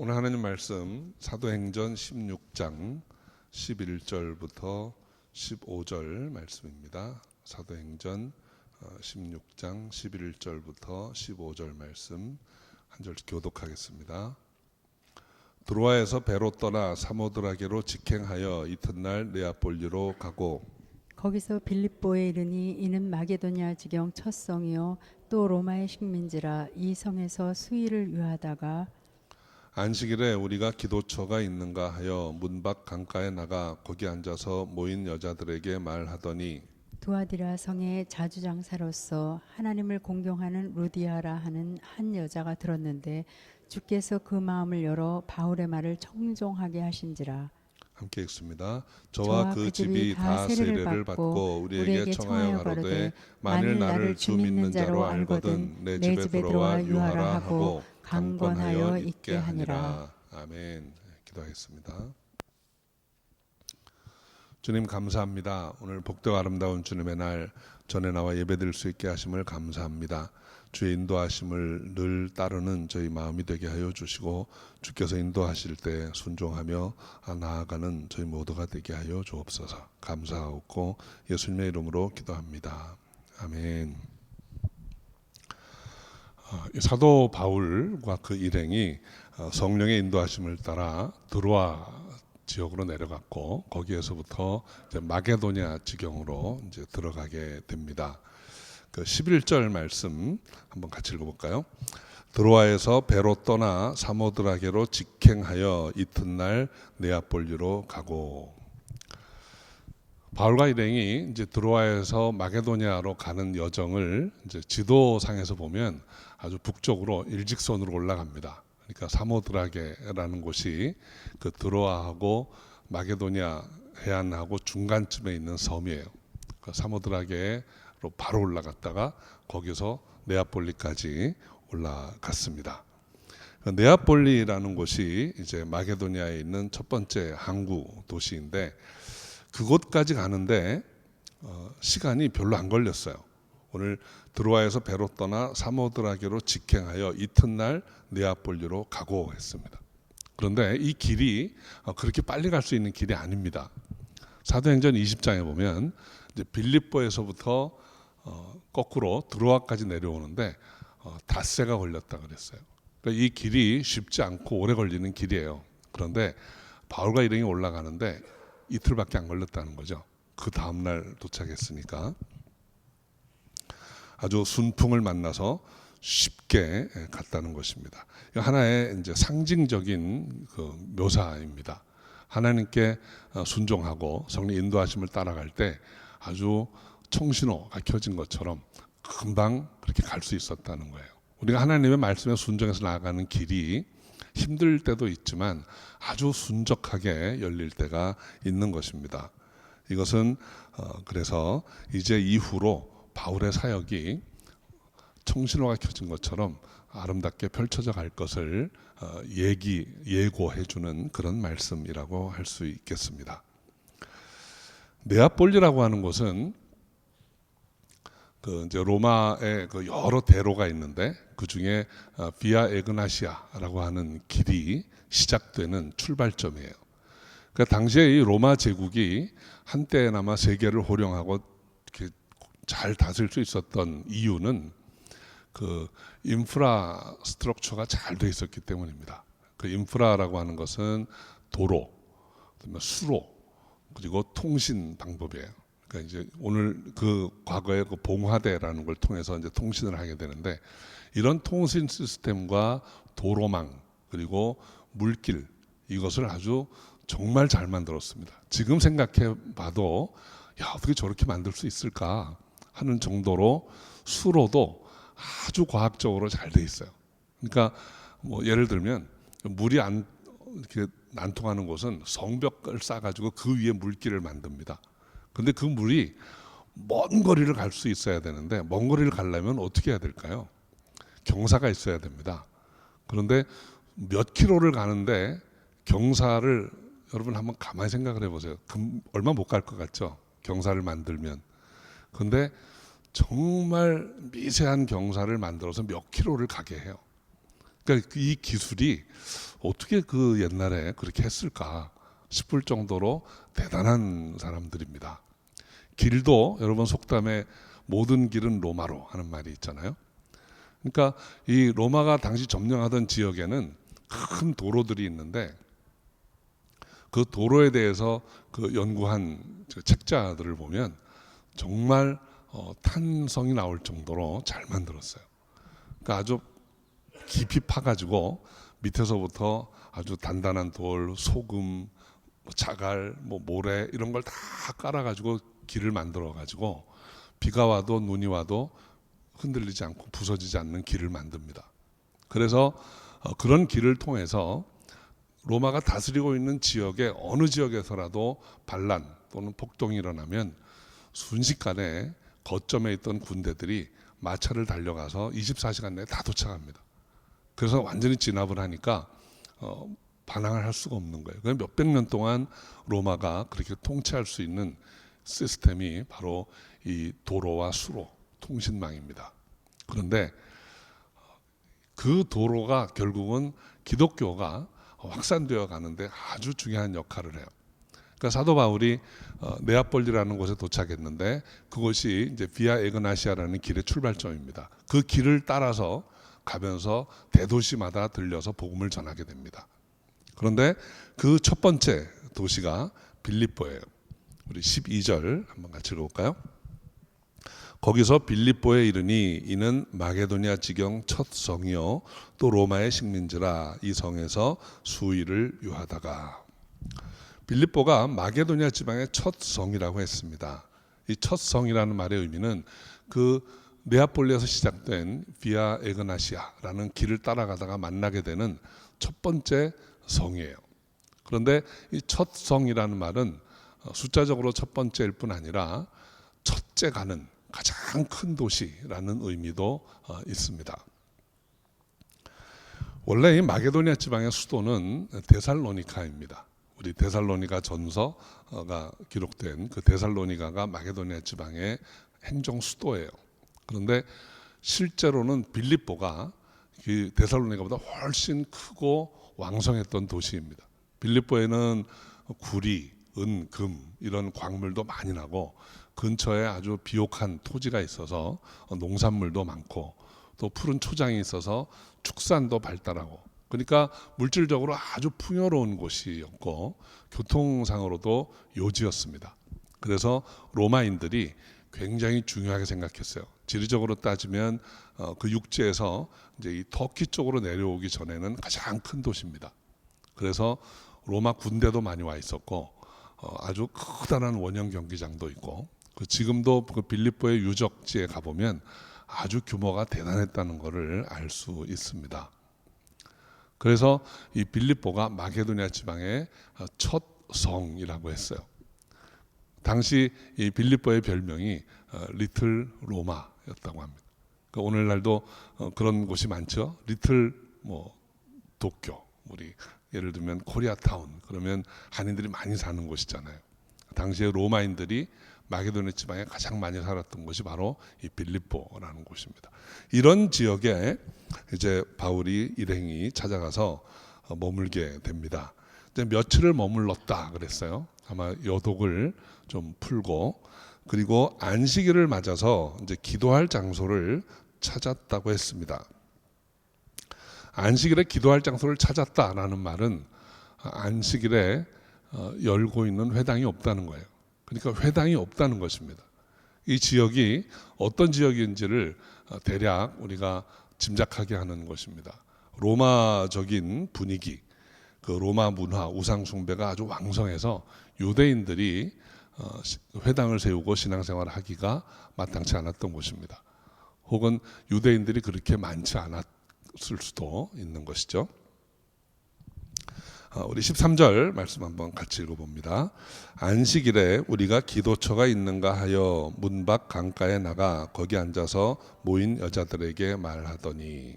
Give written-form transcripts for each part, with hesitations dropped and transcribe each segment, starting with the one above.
오늘 하나님 말씀 사도행전 16장 11절부터 15절 말씀입니다. 사도행전 16장 11절부터 15절 말씀 한 절씩 교독하겠습니다. 드로아에서 배로 떠나 사모드라게로 직행하여 이튿날 네아폴리로 가고 거기서 빌립보에 이르니 이는 마게도냐 지경 첫 성이요 또 로마의 식민지라. 이 성에서 수일을 유하다가 안식일에 우리가 기도처가 있는가 하여 문 밖 강가에 나가 거기 앉아서 모인 여자들에게 말하더니 두아디라 성의 자주장사로서 하나님을 공경하는 루디아라 하는 한 여자가 들었는데 주께서 그 마음을 열어 바울의 말을 청종하게 하신지라. 함께 읽습니다. 저와 그 집이 다 세례를 받고 우리에게 청하여 가로되 만일 나를 주 믿는 자로 알거든 내 집에 들어와 유하라 하고 강권하여 있게 하니라. 아멘. 기도하겠습니다. 주님 감사합니다. 오늘 복되고 아름다운 주님의 날 전에 나와 예배드릴 수 있게 하심을 감사합니다. 주의 인도하심을 늘 따르는 저희 마음이 되게 하여 주시고 주께서 인도하실 때 순종하며 나아가는 저희 모두가 되게 하여 주옵소서. 감사하고 예수님의 이름으로 기도합니다. 아멘. 사도 바울과 그 일행이 성령의 인도하심을 따라 드로아 지역으로 내려갔고 거기에서부터 이제 마게도냐 지경으로 이제 들어가게 됩니다. 그 11절 말씀 한번 같이 읽어볼까요? 드로아에서 배로 떠나 사모드라게로 직행하여 이튿날 네아폴리로 가고. 바울과 일행이 이제 드로아에서 마게도냐로 가는 여정을 이제 지도상에서 보면 아주 북쪽으로 일직선으로 올라갑니다. 그러니까 사모드라게라는 곳이 그 드로아하고 마게도냐 해안하고 중간쯤에 있는 섬이에요. 그 사모드라게로 바로 올라갔다가 거기서 네아폴리까지 올라갔습니다. 네아폴리라는 곳이 이제 마게도냐에 있는 첫 번째 항구 도시인데 그곳까지 가는데 시간이 별로 안 걸렸어요. 오늘 드로아에서 배로 떠나 사모드라게로 직행하여 이튿날 네아폴리로 가고 했습니다. 그런데 이 길이 그렇게 빨리 갈 수 있는 길이 아닙니다. 사도행전 20장에 보면 이제 빌립보에서부터 거꾸로 드로아까지 내려오는데 닷새가 걸렸다 그랬어요. 그러니까 이 길이 쉽지 않고 오래 걸리는 길이에요. 그런데 바울과 일행이 올라가는데 이틀밖에 안 걸렸다는 거죠. 그 다음날 도착했으니까. 아주 순풍을 만나서 쉽게 갔다는 것입니다. 하나의 이제 상징적인 그 묘사입니다. 하나님께 순종하고 성령 인도하심을 따라갈 때 아주 청신호가 켜진 것처럼 금방 그렇게 갈 수 있었다는 거예요. 우리가 하나님의 말씀에 순종해서 나아가는 길이 힘들 때도 있지만 아주 순적하게 열릴 때가 있는 것입니다. 이것은 그래서 이제 이후로 바울의 사역이 청신호가 켜진 것처럼 아름답게 펼쳐져 갈 것을 예고해 주는 그런 말씀이라고 할 수 있겠습니다. 네아폴리라고 하는 곳은 그 이제 로마의 그 여러 대로가 있는데 그 중에 비아 에그나시아라고 하는 길이 시작되는 출발점이에요. 그러니까 당시에 이 로마 제국이 한때나마 세계를 호령하고 이렇게 잘 다스릴 수 있었던 이유는 그 인프라 스트럭처가 잘 돼 있었기 때문입니다. 그 인프라라고 하는 것은 도로, 그다음에 수로, 그리고 통신 방법이에요. 그러니까 이제 오늘 그 과거에 그 봉화대라는 걸 통해서 이제 통신을 하게 되는데 이런 통신 시스템과 도로망 그리고 물길 이것을 아주 정말 잘 만들었습니다. 지금 생각해 봐도 야 어떻게 저렇게 만들 수 있을까 하는 정도로 수로도 아주 과학적으로 잘 돼 있어요. 그러니까 뭐 예를 들면 물이 이렇게 안 통하는 곳은 성벽을 쌓아가지고 그 위에 물길을 만듭니다. 근데 그 물이 먼 거리를 갈 수 있어야 되는데 먼 거리를 가려면 어떻게 해야 될까요? 경사가 있어야 됩니다. 그런데 몇 킬로를 가는데 경사를 여러분 한번 가만히 생각을 해보세요. 얼마 못 갈 것 같죠? 경사를 만들면. 그런데 정말 미세한 경사를 만들어서 몇 킬로를 가게 해요. 그러니까 이 기술이 어떻게 그 옛날에 그렇게 했을까 싶을 정도로 대단한 사람들입니다. 길도 여러분 속담에 모든 길은 로마로 하는 말이 있잖아요. 그러니까 이 로마가 당시 점령하던 지역에는 큰 도로들이 있는데 그 도로에 대해서 그 연구한 책자들을 보면 정말 탄성이 나올 정도로 잘 만들었어요. 그러니까 아주 깊이 파가지고 밑에서부터 아주 단단한 돌, 소금, 자갈, 모래 이런 걸 다 깔아가지고 길을 만들어가지고 비가 와도 눈이 와도 흔들리지 않고 부서지지 않는 길을 만듭니다. 그래서 그런 길을 통해서 로마가 다스리고 있는 지역의 어느 지역에서라도 반란 또는 폭동이 일어나면 순식간에 거점에 있던 군대들이 마차를 달려가서 24시간 내에 다 도착합니다. 그래서 완전히 진압을 하니까 반항을 할 수가 없는 거예요. 그래서 몇백 년 동안 로마가 그렇게 통치할 수 있는 시스템이 바로 이 도로와 수로, 통신망입니다. 그런데 그 도로가 결국은 기독교가 확산되어 가는데 아주 중요한 역할을 해요. 그러니까 사도 바울이 네아폴리라는 곳에 도착했는데 그곳이 이제 비아 에그나시아라는 길의 출발점입니다. 그 길을 따라서 가면서 대도시마다 들려서 복음을 전하게 됩니다. 그런데 그 첫 번째 도시가 빌립보예요. 우리 12절 한번 같이 읽어볼까요? 거기서 빌립보에 이르니 이는 마게도냐 지경 첫 성이요 또 로마의 식민지라 이 성에서 수일을 유하다가. 빌립보가 마게도냐 지방의 첫 성이라고 했습니다. 이 첫 성이라는 말의 의미는 그 네아폴리에서 시작된 비아 에그나시아라는 길을 따라가다가 만나게 되는 첫 번째 성이에요. 그런데 이 첫 성이라는 말은 숫자적으로 첫 번째일 뿐 아니라 첫째 가는 가장 큰 도시라는 의미도 있습니다. 원래 이 마게도니아 지방의 수도는 데살로니카입니다. 우리 데살로니가 전서가 기록된 그 데살로니가가 마게도니아 지방의 행정 수도예요. 그런데 실제로는 빌립보가 그 데살로니가보다 훨씬 크고 왕성했던 도시입니다. 빌립보에는 구리, 은, 금 이런 광물도 많이 나고 근처에 아주 비옥한 토지가 있어서 농산물도 많고 또 푸른 초장이 있어서 축산도 발달하고 그러니까 물질적으로 아주 풍요로운 곳이었고 교통상으로도 요지였습니다. 그래서 로마인들이 굉장히 중요하게 생각했어요. 지리적으로 따지면 그 육지에서 이제 이 터키 쪽으로 내려오기 전에는 가장 큰 도시입니다. 그래서 로마 군대도 많이 와 있었고 아주 커다란 원형 경기장도 있고 지금도 그 빌립보의 유적지에 가보면 아주 규모가 대단했다는 것을 알 수 있습니다. 그래서 이 빌립보가 마게도니아 지방의 첫 성이라고 했어요. 당시 이 빌립보의 별명이 리틀 로마였다고 합니다. 그러니까 오늘날도 그런 곳이 많죠. 리틀 도쿄, 우리 예를 들면 코리아타운 그러면 한인들이 많이 사는 곳이잖아요. 당시에 로마인들이 마게도니아 지방에 가장 많이 살았던 곳이 바로 이 빌립보라는 곳입니다. 이런 지역에 이제 바울이 일행이 찾아가서 머물게 됩니다. 이제 며칠을 머물렀다 그랬어요. 아마 여독을 좀 풀고 그리고 안식일을 맞아서 이제 기도할 장소를 찾았다고 했습니다. 안식일에 기도할 장소를 찾았다라는 말은 안식일에 열고 있는 회당이 없다는 거예요. 그러니까 회당이 없다는 것입니다. 이 지역이 어떤 지역인지를 대략 우리가 짐작하게 하는 것입니다. 로마적인 분위기, 그 로마 문화, 우상 숭배가 아주 왕성해서 유대인들이 회당을 세우고 신앙생활을 하기가 마땅치 않았던 곳입니다. 혹은 유대인들이 그렇게 많지 않았을 수도 있는 것이죠. 우리 13절 말씀 한번 같이 읽어봅니다. 안식일에 우리가 기도처가 있는가 하여 문 밖 강가에 나가 거기 앉아서 모인 여자들에게 말하더니.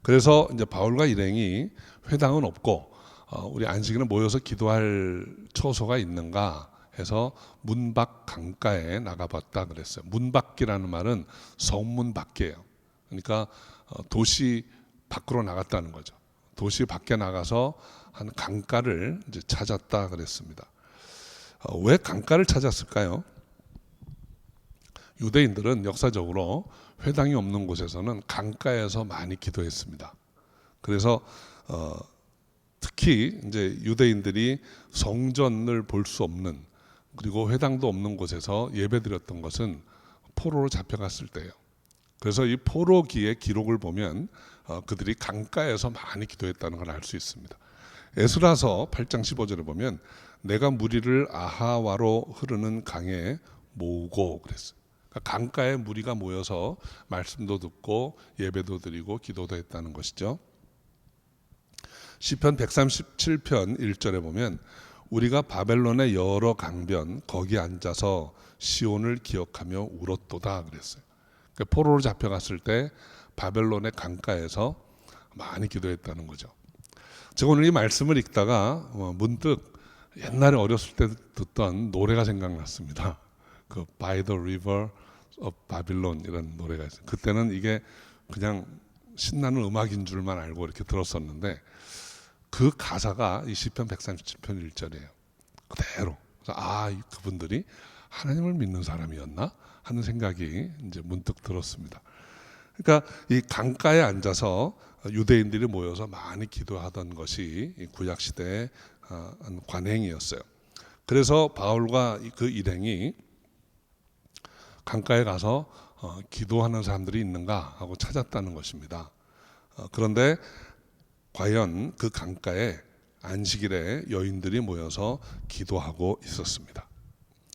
그래서 이제 바울과 일행이 회당은 없고 우리 안식일에 모여서 기도할 처소가 있는가 해서 문 밖 강가에 나가봤다 그랬어요. 문 밖이라는 말은 성문 밖이에요. 그러니까 도시 밖으로 나갔다는 거죠. 도시 밖에 나가서 한 강가를 이제 찾았다 그랬습니다. 왜 강가를 찾았을까요? 유대인들은 역사적으로 회당이 없는 곳에서는 강가에서 많이 기도했습니다. 그래서 특히 이제 유대인들이 성전을 볼 수 없는, 그리고 회당도 없는 곳에서 예배드렸던 것은 포로로 잡혀갔을 때예요. 그래서 이 포로기의 기록을 보면 그들이 강가에서 많이 기도했다는 걸 알 수 있습니다. 에스라서 8장 15절에 보면 내가 무리를 아하와로 흐르는 강에 모으고 그랬어요. 그러니까 강가에 무리가 모여서 말씀도 듣고 예배도 드리고 기도도 했다는 것이죠. 시편 137편 1절에 보면 우리가 바벨론의 여러 강변 거기 앉아서 시온을 기억하며 울었도다 그랬어요. 그러니까 포로로 잡혀갔을 때 바벨론의 강가에서 많이 기도했다는 거죠. 제가 오늘 이 말씀을 읽다가 문득 옛날에 어렸을 때 듣던 노래가 생각났습니다. 그 By the River of Babylon 이런 노래가 있어요. 그때는 이게 그냥 신나는 음악인 줄만 알고 이렇게 들었었는데 그 가사가 이 시편 137편 1절이에요. 그대로. 그래서 그분들이 하나님을 믿는 사람이었나 하는 생각이 이제 문득 들었습니다. 그러니까 이 강가에 앉아서 유대인들이 모여서 많이 기도하던 것이 구약 시대의 관행이었어요. 그래서 바울과 그 일행이 강가에 가서 기도하는 사람들이 있는가 하고 찾았다는 것입니다. 그런데 과연 그 강가에 안식일에 여인들이 모여서 기도하고 있었습니다.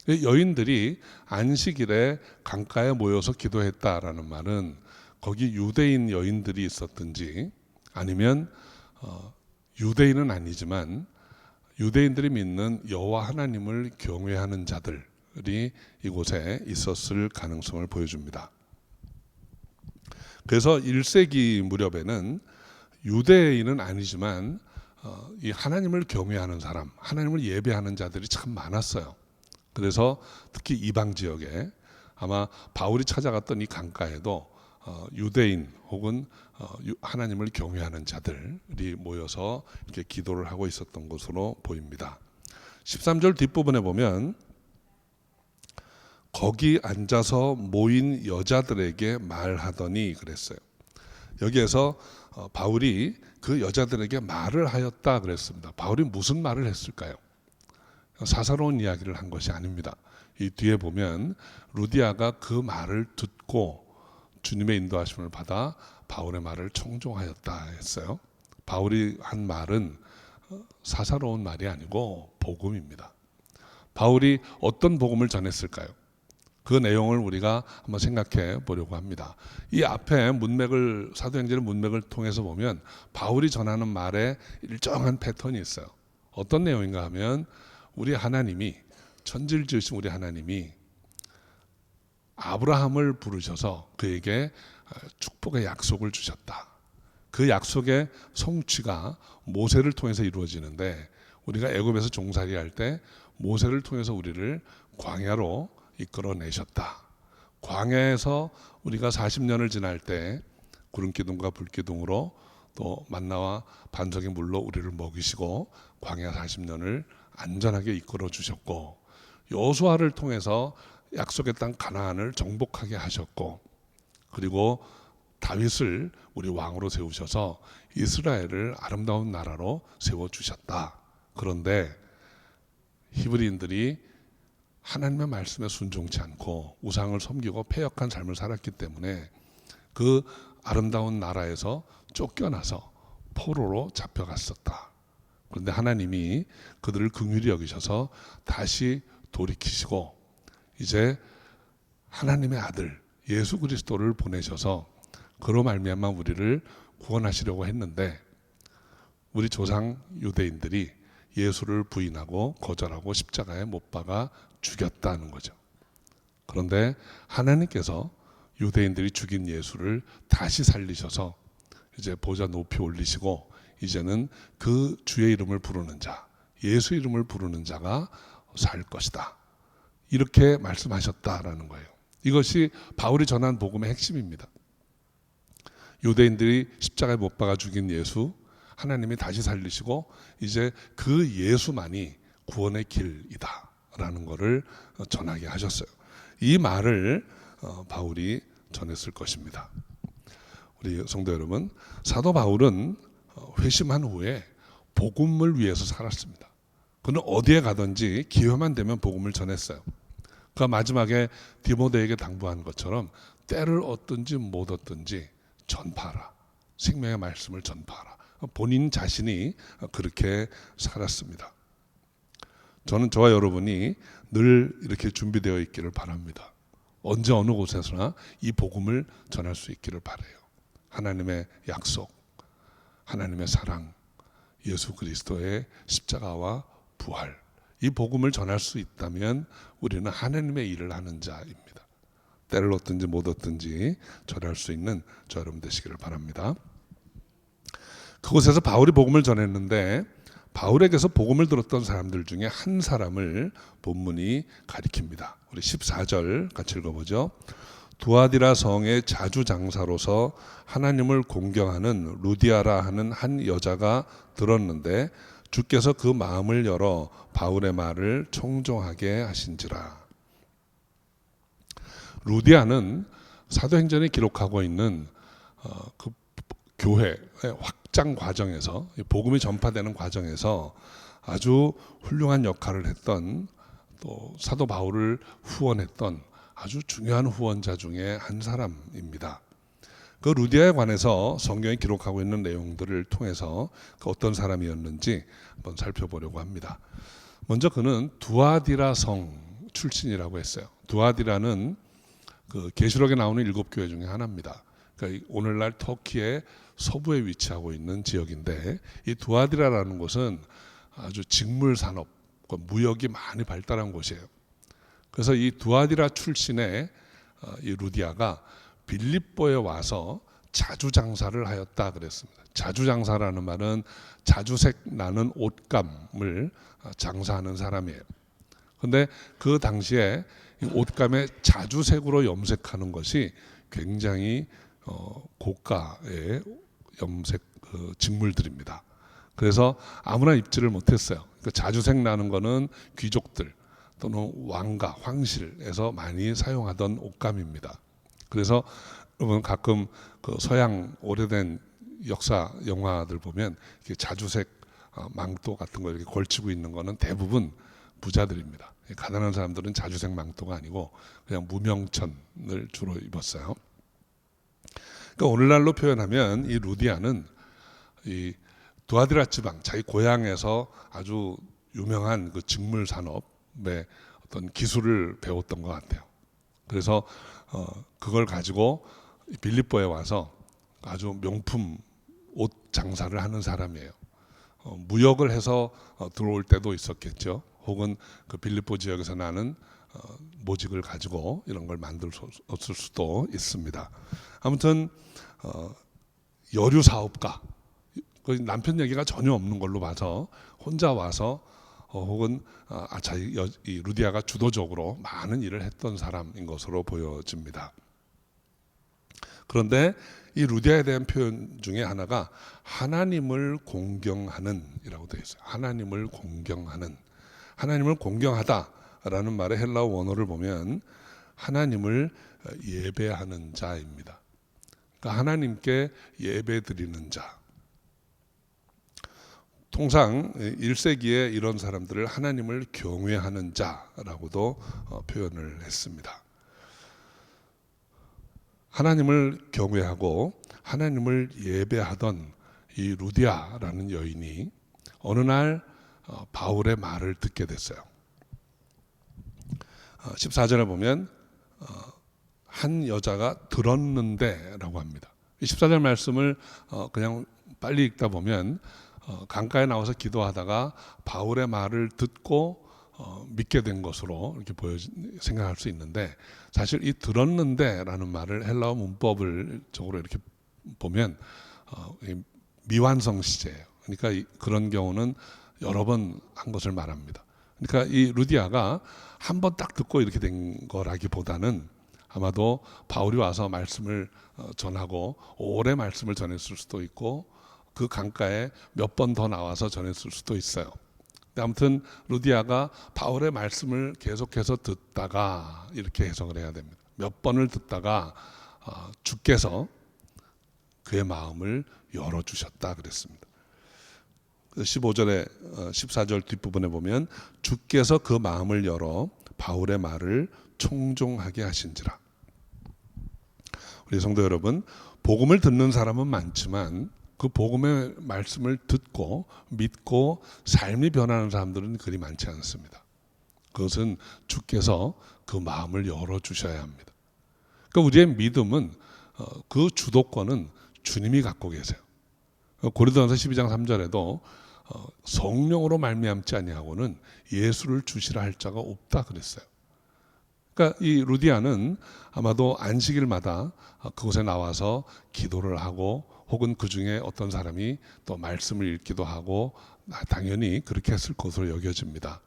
여인들이 안식일에 강가에 모여서 기도했다라는 말은 거기 유대인 여인들이 있었든지 아니면 유대인은 아니지만 유대인들이 믿는 여호와 하나님을 경외하는 자들이 이곳에 있었을 가능성을 보여줍니다. 그래서 1세기 무렵에는 유대인은 아니지만 이 하나님을 경외하는 사람, 하나님을 예배하는 자들이 참 많았어요. 그래서 특히 이방 지역에 아마 바울이 찾아갔던 이 강가에도 유대인 혹은 하나님을 경외하는 자들이 모여서 이렇게 기도를 하고 있었던 것으로 보입니다. 13절 뒷부분에 보면 거기 앉아서 모인 여자들에게 말하더니 그랬어요. 여기에서 바울이 그 여자들에게 말을 하였다 그랬습니다. 바울이 무슨 말을 했을까요? 사사로운 이야기를 한 것이 아닙니다. 이 뒤에 보면 루디아가 그 말을 듣고 주님의 인도하심을 받아 바울의 말을 청종하였다 했어요. 바울이 한 말은 사사로운 말이 아니고 복음입니다. 바울이 어떤 복음을 전했을까요? 그 내용을 우리가 한번 생각해 보려고 합니다. 이 앞에 문맥을, 사도행전의 문맥을 통해서 보면 바울이 전하는 말에 일정한 패턴이 있어요. 어떤 내용인가 하면 우리 하나님이, 천지를 지으신 우리 하나님이 아브라함을 부르셔서 그에게 축복의 약속을 주셨다. 그 약속의 성취가 모세를 통해서 이루어지는데 우리가 애굽에서 종살이 할 때 모세를 통해서 우리를 광야로 이끌어내셨다. 광야에서 우리가 40년을 지날 때 구름기둥과 불기둥으로 또 만나와 반석의 물로 우리를 먹이시고 광야 40년을 안전하게 이끌어 주셨고 여호수아를 통해서 약속의 땅 가나안을 정복하게 하셨고 그리고 다윗을 우리 왕으로 세우셔서 이스라엘을 아름다운 나라로 세워주셨다. 그런데 히브리인들이 하나님의 말씀에 순종치 않고 우상을 섬기고 패역한 삶을 살았기 때문에 그 아름다운 나라에서 쫓겨나서 포로로 잡혀갔었다. 그런데 하나님이 그들을 긍휼히 여기셔서 다시 돌이키시고 이제 하나님의 아들 예수 그리스도를 보내셔서 그로 말미암아 우리를 구원하시려고 했는데 우리 조상 유대인들이 예수를 부인하고 거절하고 십자가에 못 박아 죽였다는 거죠. 그런데 하나님께서 유대인들이 죽인 예수를 다시 살리셔서 이제 보좌 높이 올리시고 이제는 그 주의 이름을 부르는 자, 예수 이름을 부르는 자가 살 것이다. 이렇게 말씀하셨다라는 거예요. 이것이 바울이 전한 복음의 핵심입니다. 유대인들이 십자가에 못 박아 죽인 예수, 하나님이 다시 살리시고 이제 그 예수만이 구원의 길이다라는 것을 전하게 하셨어요. 이 말을 바울이 전했을 것입니다. 우리 성도 여러분, 사도 바울은 회심한 후에 복음을 위해서 살았습니다. 그는 어디에 가든지 기회만 되면 복음을 전했어요. 그 마지막에 디모데에게 당부한 것처럼 때를 얻든지 못 얻든지 전파하라. 생명의 말씀을 전파하라. 본인 자신이 그렇게 살았습니다. 저는 저와 여러분이 늘 이렇게 준비되어 있기를 바랍니다. 언제 어느 곳에서나 이 복음을 전할 수 있기를 바라요. 하나님의 약속, 하나님의 사랑, 예수 그리스도의 십자가와 부활, 이 복음을 전할 수 있다면 우리는 하나님의 일을 하는 자입니다. 때를 얻든지 못 얻든지 전할 수 있는 저 여러분 되시기를 바랍니다. 그곳에서 바울이 복음을 전했는데 바울에게서 복음을 들었던 사람들 중에 한 사람을 본문이 가리킵니다. 우리 14절 같이 읽어보죠. 두아디라 성의 자주장사로서 하나님을 공경하는 루디아라 하는 한 여자가 들었는데 주께서 그 마음을 열어 바울의 말을 청종하게 하신지라. 루디아는 사도행전에 기록하고 있는 그 교회의 확장 과정에서, 복음이 전파되는 과정에서 아주 훌륭한 역할을 했던, 또 사도 바울을 후원했던 아주 중요한 후원자 중에 한 사람입니다. 그 루디아에 관해서 성경에 기록하고 있는 내용들을 통해서 그 어떤 사람이었는지 한번 살펴보려고 합니다. 먼저 그는 두아디라 성 출신이라고 했어요. 두아디라는 그 계시록에 나오는 7교회 중에 하나입니다. 그러니까 오늘날 터키의 서부에 위치하고 있는 지역인데, 이 두아디라라는 곳은 아주 직물 산업, 무역이 많이 발달한 곳이에요. 그래서 이 두아디라 출신의 이 루디아가 빌립보에 와서 자주장사를 하였다 그랬습니다. 자주장사라는 말은 자주색 나는 옷감을 장사하는 사람이에요. 그런데 그 당시에 이 옷감에 자주색으로 염색하는 것이 굉장히 고가의 염색 직물들입니다. 그래서 아무나 입지를 못했어요. 그 자주색 나는 거는 귀족들 또는 왕가, 황실에서 많이 사용하던 옷감입니다. 그래서 여러분 가끔 그 서양 오래된 역사 영화들 보면 이렇게 자주색 망토 같은 거 이렇게 걸치고 있는 거는 대부분 부자들입니다. 가난한 사람들은 자주색 망토가 아니고 그냥 무명천을 주로 입었어요. 그러니까 오늘날로 표현하면 이 루디아는 이 두아디라 지방, 자기 고향에서 아주 유명한 그 직물 산업의 어떤 기술을 배웠던 것 같아요. 그래서 그걸 가지고 빌립보에 와서 아주 명품 옷 장사를 하는 사람이에요. 무역을 해서 들어올 때도 있었겠죠. 혹은 그 빌립보 지역에서 나는 모직을 가지고 이런 걸 만들었을 수도 있습니다. 아무튼 여류 사업가, 남편 얘기가 전혀 없는 걸로 봐서 혼자 와서 혹은 이 루디아가 주도적으로 많은 일을 했던 사람인 것으로 보여집니다. 그런데 이 루디아에 대한 표현 중에 하나가 하나님을 공경하는 이라고 되어 있어요. 하나님을 공경하는, 하나님을 공경하다라는 말의 헬라어 원어를 보면 하나님을 예배하는 자입니다. 그러니까 하나님께 예배드리는 자. 통상 1세기에 이런 사람들을 하나님을 경외하는 자라고도 표현을 했습니다. 하나님을 경외하고 하나님을 예배하던 이 루디아라는 여인이 어느 날 바울의 말을 듣게 됐어요. 14절에 보면 한 여자가 들었는데 라고 합니다. 14절 말씀을 그냥 빨리 읽다 보면 강가에 나와서 기도하다가 바울의 말을 듣고 믿게 된 것으로 이렇게 생각할 수 있는데, 사실 이 들었는데라는 말을 헬라어 문법을 적으로 이렇게 보면 미완성 시제예요. 그러니까 그런 경우는 여러 번 한 것을 말합니다. 그러니까 이 루디아가 한 번 딱 듣고 이렇게 된 거라기보다는 아마도 바울이 와서 말씀을 전하고 오래 말씀을 전했을 수도 있고 그 강가에 몇 번 더 나와서 전했을 수도 있어요. 아무튼 루디아가 바울의 말씀을 계속해서 듣다가 이렇게 해석을 해야 됩니다. 몇 번을 듣다가 주께서 그의 마음을 열어주셨다 그랬습니다. 15절에 14절 뒷부분에 보면 주께서 그 마음을 열어 바울의 말을 청종하게 하신지라. 우리 성도 여러분, 복음을 듣는 사람은 많지만 그 복음의 말씀을 듣고 믿고 삶이 변하는 사람들은 그리 많지 않습니다. 그것은 주께서 그 마음을 열어주셔야 합니다. 그러니까 우리의 믿음은 그 주도권은 주님이 갖고 계세요. 고린도전서 12장 3절에도 성령으로 말미암지 아니하고는 예수를 주시라 할 자가 없다 그랬어요. 그러니까 이 루디아는 아마도 안식일마다 그곳에 나와서 기도를 하고 혹은 그 중에 어떤 사람이 또 말씀을 읽기도 하고 당연히 그렇게 했을 것으로 여겨집니다.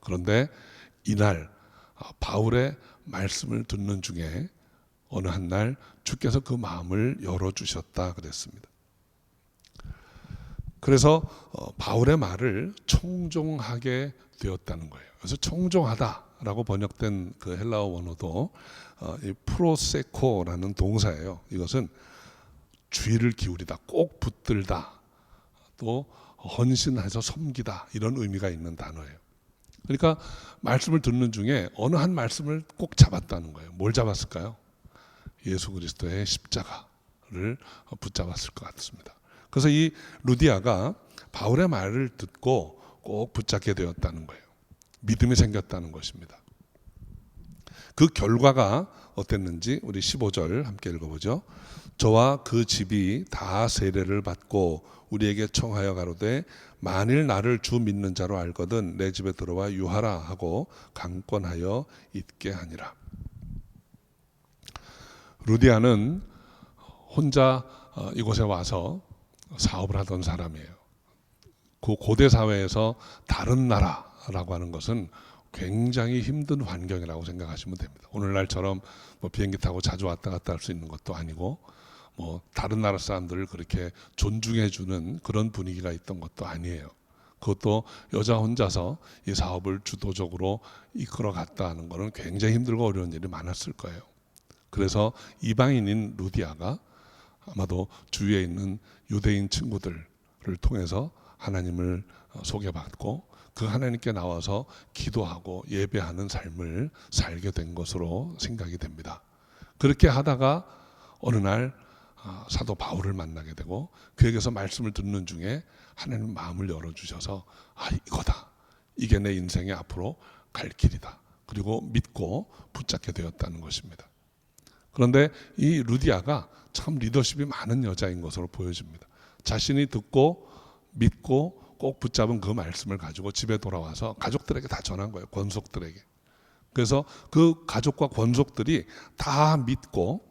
그런데 이날 바울의 말씀을 듣는 중에 어느 한 날 주께서 그 마음을 열어주셨다 그랬습니다. 그래서 바울의 말을 청종하게 되었다는 거예요. 그래서 청종하다라고 번역된 그 헬라어 원어도 이 프로세코라는 동사예요. 이것은 주의를 기울이다, 꼭 붙들다, 또 헌신해서 섬기다 이런 의미가 있는 단어예요. 그러니까 말씀을 듣는 중에 어느 한 말씀을 꼭 잡았다는 거예요. 뭘 잡았을까요? 예수 그리스도의 십자가를 붙잡았을 것 같습니다. 그래서 이 루디아가 바울의 말을 듣고 꼭 붙잡게 되었다는 거예요. 믿음이 생겼다는 것입니다. 그 결과가 어땠는지 우리 15절 함께 읽어보죠. 저와 그 집이 다 세례를 받고 우리에게 청하여 가로되 만일 나를 주 믿는 자로 알거든 내 집에 들어와 유하라 하고 강권하여 있게 하니라. 루디아는 혼자 이곳에 와서 사업을 하던 사람이에요. 그 고대 사회에서 다른 나라라고 하는 것은 굉장히 힘든 환경이라고 생각하시면 됩니다. 오늘날처럼 뭐 비행기 타고 자주 왔다 갔다 할 수 있는 것도 아니고 뭐 다른 나라 사람들을 그렇게 존중해 주는 그런 분위기가 있던 것도 아니에요. 그것도 여자 혼자서 이 사업을 주도적으로 이끌어 갔다 하는 것은 굉장히 힘들고 어려운 일이 많았을 거예요. 그래서 이방인인 루디아가 아마도 주위에 있는 유대인 친구들을 통해서 하나님을 소개받고 그 하나님께 나와서 기도하고 예배하는 삶을 살게 된 것으로 생각이 됩니다. 그렇게 하다가 어느 날 사도 바울을 만나게 되고 그에게서 말씀을 듣는 중에 하나님 마음을 열어주셔서 이거다. 이게 내 인생의 앞으로 갈 길이다. 그리고 믿고 붙잡게 되었다는 것입니다. 그런데 이 루디아가 참 리더십이 많은 여자인 것으로 보여집니다. 자신이 듣고 믿고 꼭 붙잡은 그 말씀을 가지고 집에 돌아와서 가족들에게 다 전한 거예요. 권속들에게. 그래서 그 가족과 권속들이 다 믿고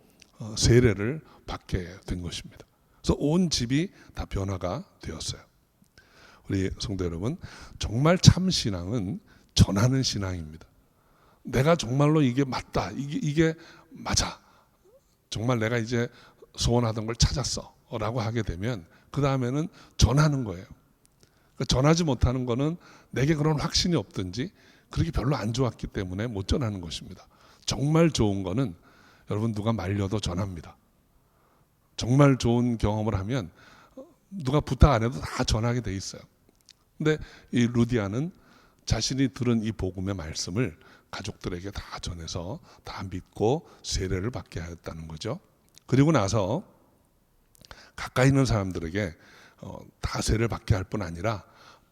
세례를 받게 된 것입니다. 그래서 온 집이 다 변화가 되었어요. 우리 성도 여러분, 정말 참 신앙은 전하는 신앙입니다. 내가 정말로 이게 맞다, 이게 맞아, 정말 내가 이제 소원하던 걸 찾았어 라고 하게 되면 그 다음에는 전하는 거예요. 그러니까 전하지 못하는 거는 내게 그런 확신이 없든지 그렇게 별로 안 좋았기 때문에 못 전하는 것입니다. 정말 좋은 거는 여러분 누가 말려도 전합니다. 정말 좋은 경험을 하면 누가 부탁 안 해도 다 전하게 돼 있어요. 근데 이 루디아는 자신이 들은 이 복음의 말씀을 가족들에게 다 전해서 다 믿고 세례를 받게 하였다는 거죠. 그리고 나서 가까이 있는 사람들에게 다 세례를 받게 할 뿐 아니라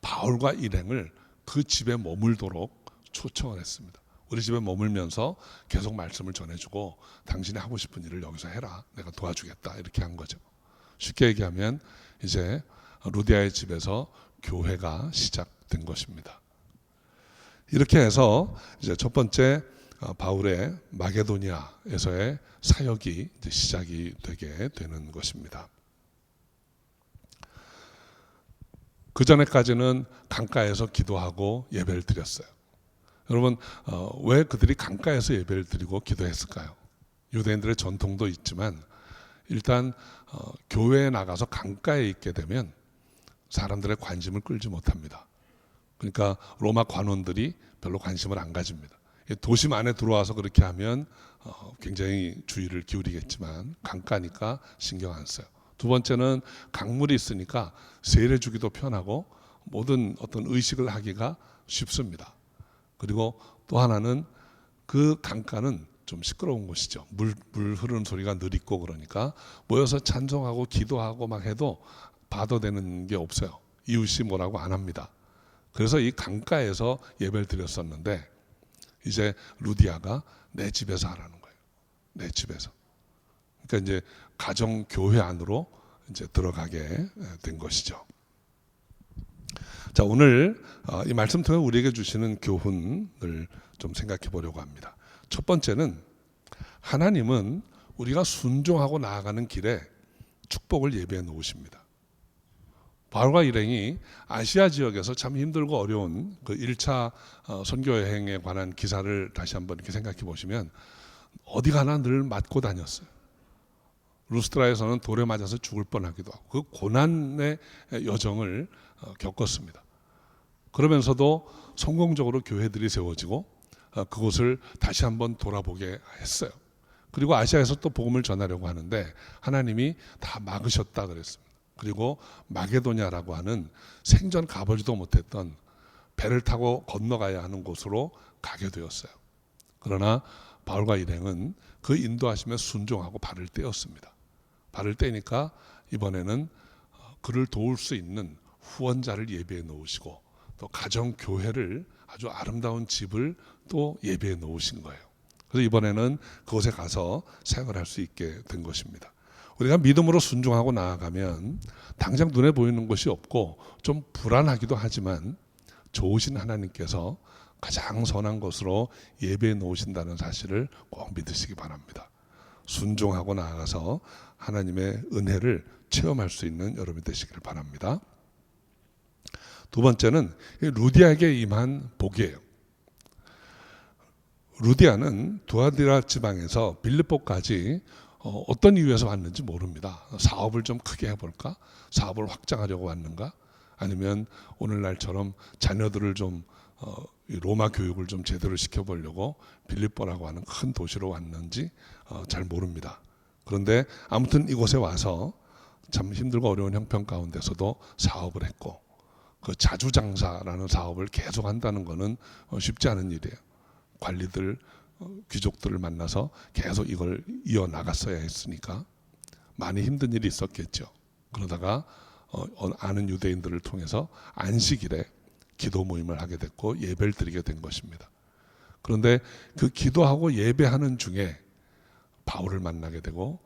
바울과 일행을 그 집에 머물도록 초청을 했습니다. 우리 집에 머물면서 계속 말씀을 전해주고 당신이 하고 싶은 일을 여기서 해라. 내가 도와주겠다. 이렇게 한 거죠. 쉽게 얘기하면 이제 루디아의 집에서 교회가 시작된 것입니다. 이렇게 해서 이제 첫 번째 바울의 마게도니아에서의 사역이 이제 시작이 되게 되는 것입니다. 그 전에까지는 강가에서 기도하고 예배를 드렸어요. 여러분 왜 그들이 강가에서 예배를 드리고 기도했을까요? 유대인들의 전통도 있지만 일단 교회에 나가서 강가에 있게 되면 사람들의 관심을 끌지 못합니다. 그러니까 로마 관원들이 별로 관심을 안 가집니다. 도심 안에 들어와서 그렇게 하면 굉장히 주의를 기울이겠지만 강가니까 신경 안 써요. 두 번째는 강물이 있으니까 세례 주기도 편하고 모든 어떤 의식을 하기가 쉽습니다. 그리고 또 하나는 그 강가는 좀 시끄러운 곳이죠. 물 흐르는 소리가 느리고 그러니까 모여서 찬송하고 기도하고 막 해도 봐도 되는 게 없어요. 이웃이 뭐라고 안 합니다. 그래서 이 강가에서 예배를 드렸었는데 이제 루디아가 내 집에서 하라는 거예요. 내 집에서. 그러니까 이제 가정 교회 안으로 이제 들어가게 된 것이죠. 자, 오늘 이 말씀 통해 우리에게 주시는 교훈을 좀 생각해 보려고 합니다. 첫 번째는 하나님은 우리가 순종하고 나아가는 길에 축복을 예비해 놓으십니다. 바울과 일행이 아시아 지역에서 참 힘들고 어려운 그 1차 선교 여행에 관한 기사를 다시 한번 이렇게 생각해 보시면 어디 가나 늘 맞고 다녔어요. 루스트라에서는 돌에 맞아서 죽을 뻔하기도 하고 그 고난의 여정을 겪었습니다. 그러면서도 성공적으로 교회들이 세워지고 그곳을 다시 한번 돌아보게 했어요. 그리고 아시아에서 또 복음을 전하려고 하는데 하나님이 다 막으셨다 그랬습니다. 그리고 마게도냐라고 하는 생전 가보지도 못했던 배를 타고 건너가야 하는 곳으로 가게 되었어요. 그러나 바울과 일행은 그 인도하심에 순종하고 발을 떼었습니다. 발을 떼니까 이번에는 그를 도울 수 있는 후원자를 예비해 놓으시고 또 가정교회를 아주 아름다운 집을 또 예비해 놓으신 거예요. 그래서 이번에는 그곳에 가서 생활할 수 있게 된 것입니다. 우리가 믿음으로 순종하고 나아가면 당장 눈에 보이는 것이 없고 좀 불안하기도 하지만 좋으신 하나님께서 가장 선한 것으로 예배해 놓으신다는 사실을 꼭 믿으시기 바랍니다. 순종하고 나아가서 하나님의 은혜를 체험할 수 있는 여러분이 되시기를 바랍니다. 두 번째는 루디아에게 임한 복이에요. 루디아는 두아디라 지방에서 빌립보까지 어떤 이유에서 왔는지 모릅니다. 사업을 좀 크게 해볼까? 사업을 확장하려고 왔는가? 아니면 오늘날처럼 자녀들을 좀 로마 교육을 좀 제대로 시켜보려고 빌립보라고 하는 큰 도시로 왔는지 잘 모릅니다. 그런데 아무튼 이곳에 와서 참 힘들고 어려운 형편 가운데서도 사업을 했고 그 자주장사라는 사업을 계속한다는 것은 쉽지 않은 일이에요. 관리들, 귀족들을 만나서 계속 이걸 이어나갔어야 했으니까 많이 힘든 일이 있었겠죠. 그러다가 아는 유대인들을 통해서 안식일에 기도 모임을 하게 됐고 예배를 드리게 된 것입니다. 그런데 그 기도하고 예배하는 중에 바울을 만나게 되고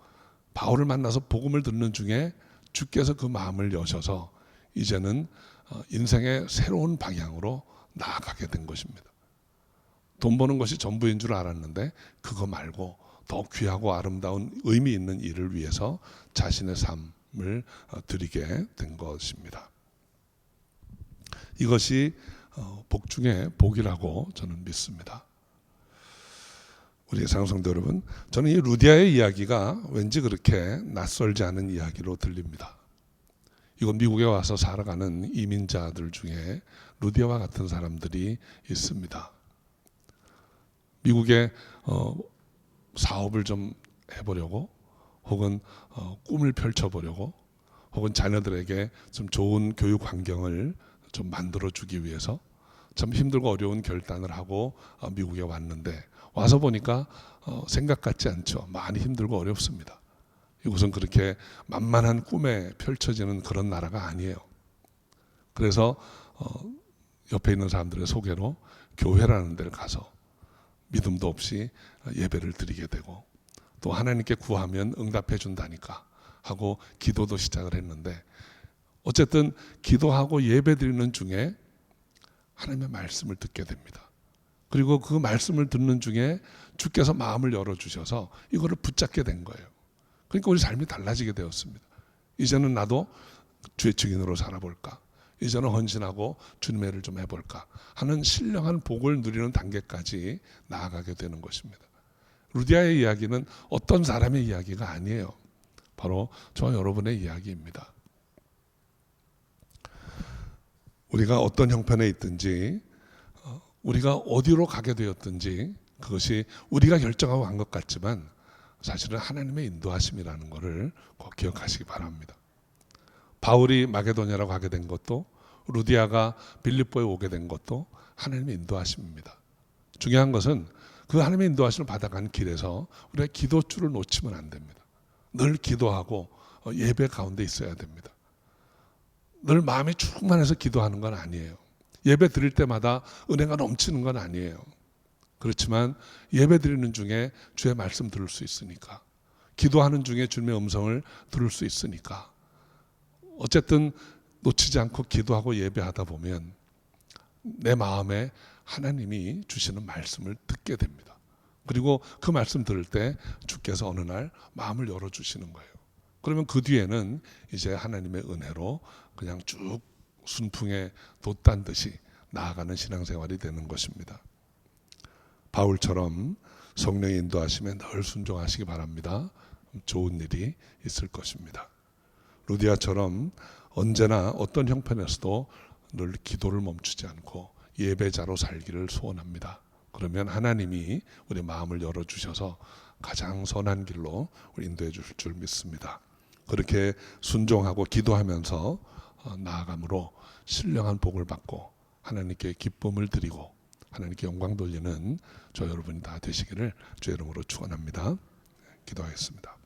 바울을 만나서 복음을 듣는 중에 주께서 그 마음을 여셔서 이제는 인생의 새로운 방향으로 나아가게 된 것입니다. 돈 버는 것이 전부인 줄 알았는데 그거 말고 더 귀하고 아름다운 의미 있는 일을 위해서 자신의 삶을 드리게 된 것입니다. 이것이 복 중에 복이라고 저는 믿습니다. 우리 사랑성도 여러분, 저는 이 루디아의 이야기가 왠지 그렇게 낯설지 않은 이야기로 들립니다. 이건 미국에 와서 살아가는 이민자들 중에 루디아와 같은 사람들이 있습니다. 미국에 사업을 좀 해보려고 혹은 꿈을 펼쳐보려고 혹은 자녀들에게 좀 좋은 교육 환경을 좀 만들어주기 위해서 참 힘들고 어려운 결단을 하고 미국에 왔는데 와서 보니까 생각 같지 않죠. 많이 힘들고 어렵습니다. 이곳은 그렇게 만만한 꿈에 펼쳐지는 그런 나라가 아니에요. 그래서 옆에 있는 사람들의 소개로 교회라는 데를 가서 믿음도 없이 예배를 드리게 되고 또 하나님께 구하면 응답해 준다니까 하고 기도도 시작을 했는데 어쨌든 기도하고 예배 드리는 중에 하나님의 말씀을 듣게 됩니다. 그리고 그 말씀을 듣는 중에 주께서 마음을 열어주셔서 이거를 붙잡게 된 거예요. 그러니까 우리 삶이 달라지게 되었습니다. 이제는 나도 주의 증인으로 살아볼까? 이제는 헌신하고 주님의 일을 좀 해볼까 하는 신령한 복을 누리는 단계까지 나아가게 되는 것입니다. 루디아의 이야기는 어떤 사람의 이야기가 아니에요. 바로 저와 여러분의 이야기입니다. 우리가 어떤 형편에 있든지 우리가 어디로 가게 되었든지 그것이 우리가 결정하고 간 것 같지만 사실은 하나님의 인도하심이라는 것을 꼭 기억하시기 바랍니다. 바울이 마게도냐로 가게 된 것도 루디아가 빌립보에 오게 된 것도 하나님의 인도하심입니다. 중요한 것은 그 하나님의 인도하심을 받아간 길에서 우리가 기도줄을 놓치면 안 됩니다. 늘 기도하고 예배 가운데 있어야 됩니다. 늘 마음이 충만해서 기도하는 건 아니에요. 예배 드릴 때마다 은혜가 넘치는 건 아니에요. 그렇지만 예배 드리는 중에 주의 말씀 들을 수 있으니까, 기도하는 중에 주님의 음성을 들을 수 있으니까, 어쨌든 놓치지 않고 기도하고 예배하다 보면 내 마음에 하나님이 주시는 말씀을 듣게 됩니다. 그리고 그 말씀 들을 때 주께서 어느 날 마음을 열어주시는 거예요. 그러면 그 뒤에는 이제 하나님의 은혜로 그냥 쭉 순풍에 돛단 듯이 나아가는 신앙생활이 되는 것입니다. 바울처럼 성령의 인도하심에 늘 순종하시기 바랍니다. 좋은 일이 있을 것입니다. 루디아처럼 언제나 어떤 형편에서도 늘 기도를 멈추지 않고 예배자로 살기를 소원합니다. 그러면 하나님이 우리 마음을 열어주셔서 가장 선한 길로 우리 인도해 주실 줄 믿습니다. 그렇게 순종하고 기도하면서 나아감으로 신령한 복을 받고 하나님께 기쁨을 드리고 하나님께 영광 돌리는 저 여러분이 다 되시기를 주의 이름으로 축원합니다. 기도하겠습니다.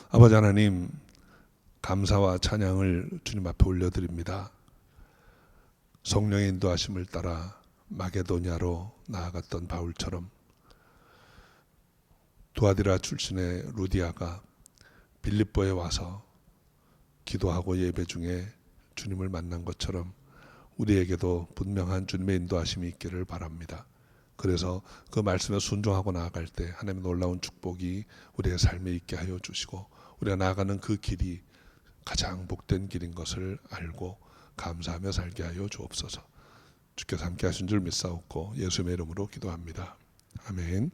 아버지 하나님, 감사와 찬양을 주님 앞에 올려드립니다. 성령의 인도하심을 따라 마게도냐로 나아갔던 바울처럼 두아디라 출신의 루디아가 빌립보에 와서 기도하고 예배 중에 주님을 만난 것처럼 우리에게도 분명한 주님의 인도하심이 있기를 바랍니다. 그래서 그 말씀에 순종하고 나아갈 때 하나님의 놀라운 축복이 우리의 삶에 있게 하여 주시고 우리가 나아가는 그 길이 가장 복된 길인 것을 알고 감사하며 살게 하여 주옵소서. 주께서 함께 하신 줄 믿사옵고 예수의 이름으로 기도합니다. 아멘.